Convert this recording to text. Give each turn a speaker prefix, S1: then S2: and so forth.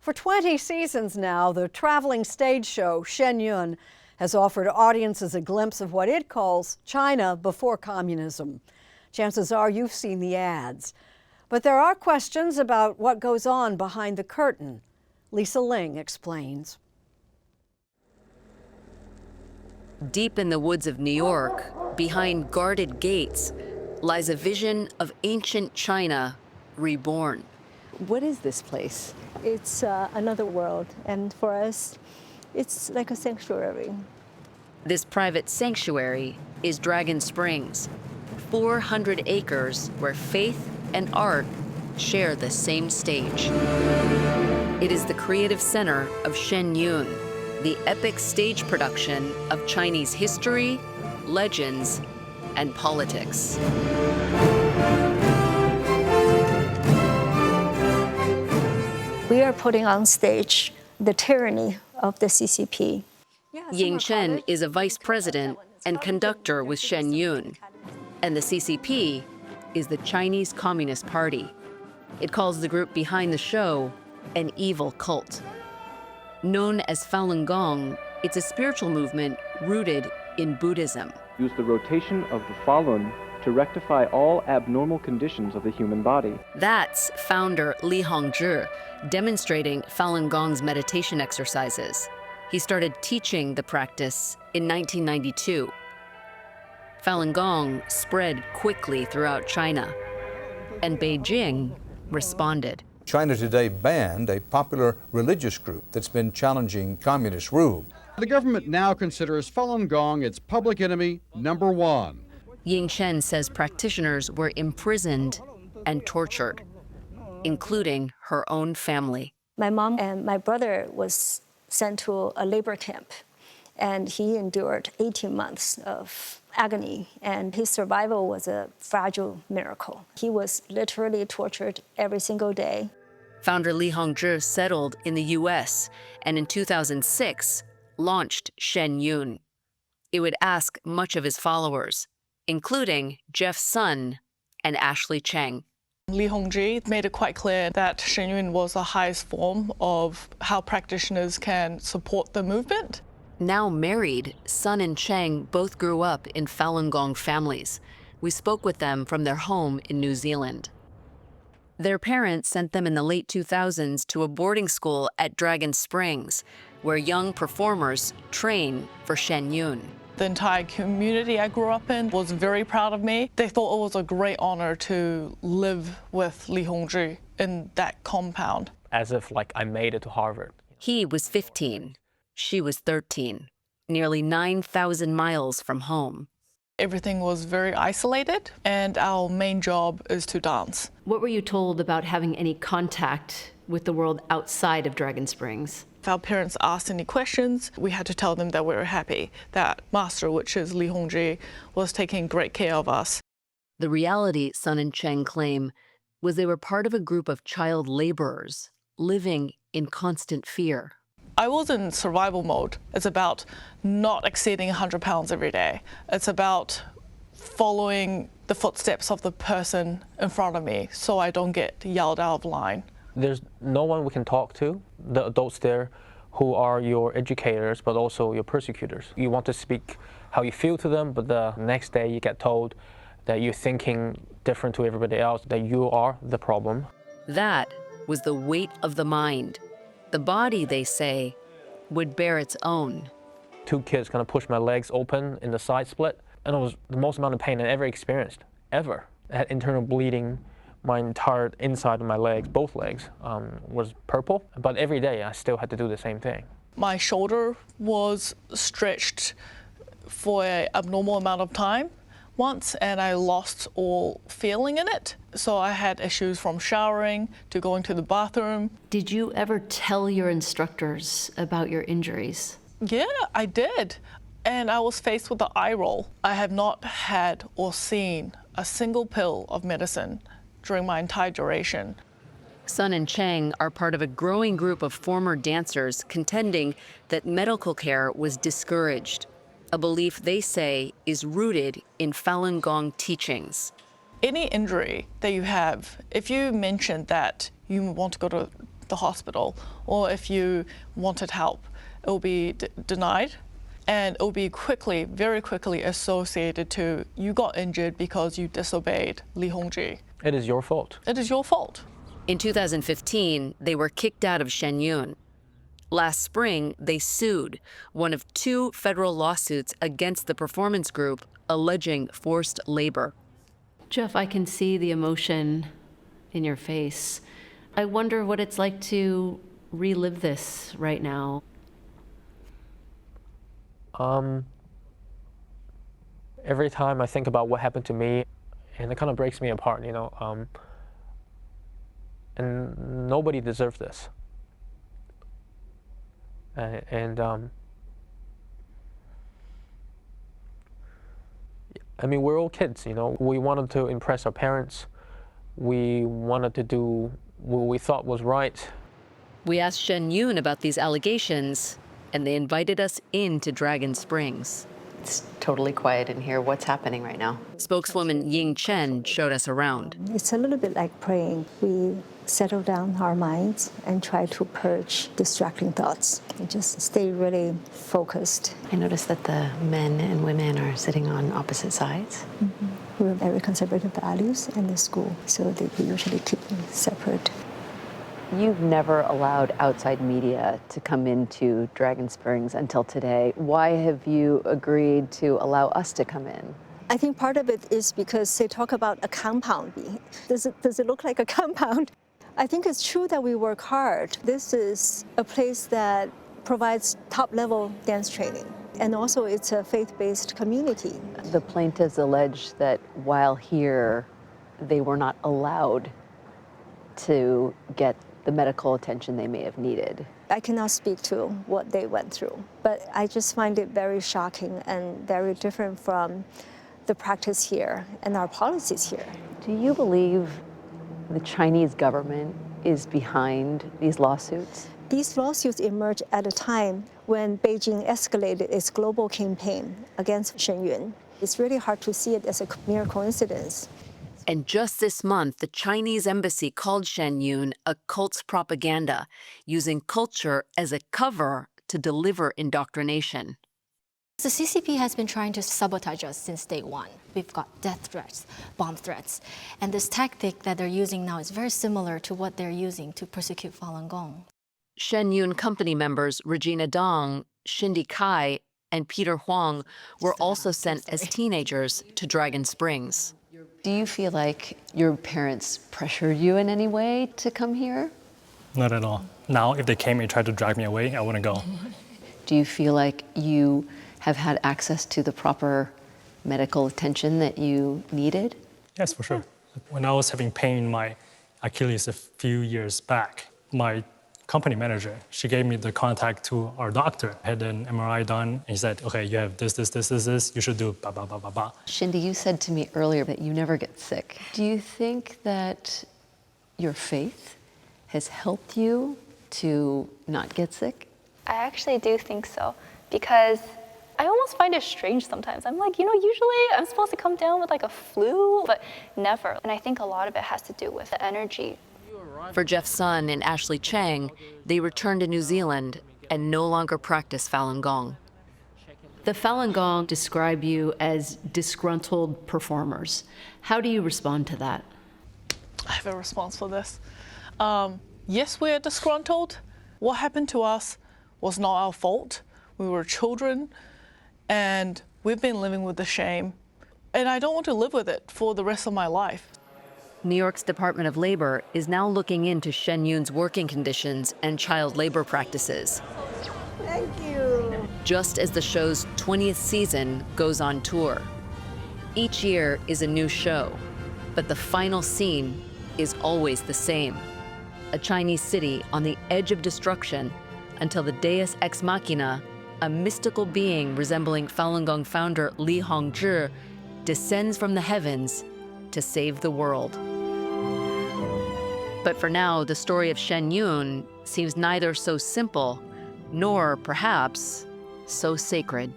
S1: For 20 seasons now, the traveling stage show Shen Yun has offered audiences a glimpse of what it calls China before communism. Chances are you've seen the ads. But there are questions about what goes on behind the curtain. Lisa Ling explains.
S2: Deep in the woods of New York, behind guarded gates, lies a vision of ancient China reborn. What is this place?
S3: It's another world, and for us, it's like a sanctuary.
S2: This private sanctuary is Dragon Springs, 400 acres where faith and art share the same stage. It is the creative center of Shen Yun, the epic stage production of Chinese history, legends, and politics.
S3: We are putting on stage the tyranny of the CCP.
S2: Ying Chen is a vice president and conductor with Shen Yun, and the CCP is the Chinese Communist Party. It calls the group behind the show an evil cult. Known as Falun Gong, it's a spiritual movement rooted in Buddhism.
S4: Use the rotation of the Falun to rectify all abnormal conditions of the human body.
S2: That's founder Li Hongzhi demonstrating Falun Gong's meditation exercises. He started teaching the practice in 1992. Falun Gong spread quickly throughout China, and Beijing responded.
S5: China today banned a popular religious group that's been challenging communist rule.
S6: The government now considers Falun Gong its public enemy #1.
S2: Ying Chen says practitioners were imprisoned and tortured, including her own family.
S3: My mom and my brother was sent to a labor camp, and he endured 18 months of agony, and his survival was a fragile miracle. He was literally tortured every single day.
S2: Founder Li Hongzhi settled in the U.S. and in 2006 launched Shen Yun. It would ask much of his followers, including Jeff's son and Ashley Cheng.
S7: Li Hongzhi made it quite clear that Shen Yun was the highest form of how practitioners can support the movement.
S2: Now married, Sun and Cheng both grew up in Falun Gong families. We spoke with them from their home in New Zealand. Their parents sent them in the late 2000s to a boarding school at Dragon Springs, where young performers train for Shen Yun.
S7: The entire community I grew up in was very proud of me. They thought it was a great honor to live with Li Hongzhi in that compound.
S8: As if like I made it to Harvard.
S2: He was 15. She was 13, nearly 9,000 miles from home.
S7: Everything was very isolated, and our main job is to dance.
S2: What were you told about having any contact with the world outside of Dragon Springs?
S7: If our parents asked any questions, we had to tell them that we were happy, that Master, which is Li Hongzhi, was taking great care of us.
S2: The reality, Sun and Cheng claim, was they were part of a group of child laborers living in constant fear.
S7: I was in survival mode. It's about not exceeding 100 pounds every day. It's about following the footsteps of the person in front of me so I don't get yelled out of line.
S8: There's no one we can talk to, the adults there who are your educators but also your persecutors. You want to speak how you feel to them, but the next day you get told that you're thinking different to everybody else, that you are the problem.
S2: That was the weight of the mind. The body, they say, would bear its own.
S8: 2 kids kind of pushed my legs open in the side split, and it was the most amount of pain I ever experienced, ever. I had internal bleeding. My entire inside of my legs, both legs, was purple, but every day I still had to do the same thing.
S7: My shoulder was stretched for an abnormal amount of time once, and I lost all feeling in it. So I had issues from showering to going to the bathroom.
S2: Did you ever tell your instructors about your injuries?
S7: Yeah, I did. And I was faced with the eye roll. I have not had or seen a single pill of medicine during my entire duration.
S2: Sun and Cheng are part of a growing group of former dancers contending that medical care was discouraged, a belief they say is rooted in Falun Gong teachings.
S7: Any injury that you have, if you mention that you want to go to the hospital, or if you wanted help, it will be denied, and it will be very quickly associated to you got injured because you disobeyed Li Hongzhi.
S8: It is your fault.
S7: It is your fault.
S2: In 2015, they were kicked out of Shen Yun. Last spring, they sued, one of 2 federal lawsuits against the performance group alleging forced labor.
S9: Jeff, I can see the emotion in your face. I wonder what it's like to relive this right now.
S8: Every time I think about what happened to me, and it kind of breaks me apart, and nobody deserves this. I mean, we're all kids, We wanted to impress our parents. We wanted to do what we thought was right.
S2: We asked Shen Yun about these allegations, and they invited us into Dragon Springs.
S10: It's totally quiet in here. What's happening right now?
S2: Spokeswoman Ying Chen showed us around.
S3: It's a little bit like praying. We settle down our minds and try to purge distracting thoughts and just stay really focused.
S10: I noticed that the men and women are sitting on opposite sides.
S3: Mm-hmm. We have very conservative values in the school, so we usually keep them separate.
S10: You've never allowed outside media to come into Dragon Springs until today. Why have you agreed to allow us to come in?
S3: I think part of it is because they talk about a compound. Does it look like a compound? I think it's true that we work hard. This is a place that provides top-level dance training, and also it's a faith-based community.
S10: The plaintiffs allege that while here, they were not allowed to get the medical attention they may have needed.
S3: I cannot speak to what they went through, but I just find it very shocking and very different from the practice here and our policies here.
S10: Do you believe the Chinese government is behind these lawsuits?
S3: These lawsuits emerged at a time when Beijing escalated its global campaign against Shen Yun. It's really hard to see it as a mere coincidence.
S2: And just this month, the Chinese embassy called Shen Yun a cult's propaganda, using culture as a cover to deliver indoctrination.
S11: The CCP has been trying to sabotage us since day one. We've got death threats, bomb threats. And this tactic that they're using now is very similar to what they're using to persecute Falun Gong.
S2: Shen Yun company members Regina Dong, Shindy Kai, and Peter Huang were also sent as teenagers to Dragon Springs.
S10: Do you feel like your parents pressured you in any way to come here?
S12: Not at all. Now, if they came and tried to drag me away, I wouldn't go.
S10: Do you feel like you have had access to the proper medical attention that you needed?
S12: Yes, for sure. When I was having pain in my Achilles a few years back, my company manager, she gave me the contact to our doctor. I had an MRI done, and he said, okay, you have this, you should do blah, blah, blah, blah, blah.
S10: Shindy, you said to me earlier that you never get sick. Do you think that your faith has helped you to not get sick?
S13: I actually do think so, because I almost find it strange sometimes. I'm like, usually I'm supposed to come down with like a flu, but never. And I think a lot of it has to do with the energy.
S2: For Jeff's son and Ashley Chang, they returned to New Zealand and no longer practice Falun Gong.
S9: The Falun Gong describe you as disgruntled performers. How do you respond to that?
S7: I have a response for this. Yes, we're disgruntled. What happened to us was not our fault. We were children, and we've been living with the shame. And I don't want to live with it for the rest of my life.
S2: New York's Department of Labor is now looking into Shen Yun's working conditions and child labor practices.
S1: Thank you.
S2: Just as the show's 20th season goes on tour. Each year is a new show, but the final scene is always the same. A Chinese city on the edge of destruction until the Deus Ex Machina, a mystical being resembling Falun Gong founder Li Hongzhi, descends from the heavens to save the world. But for now, the story of Shen Yun seems neither so simple nor, perhaps, so sacred.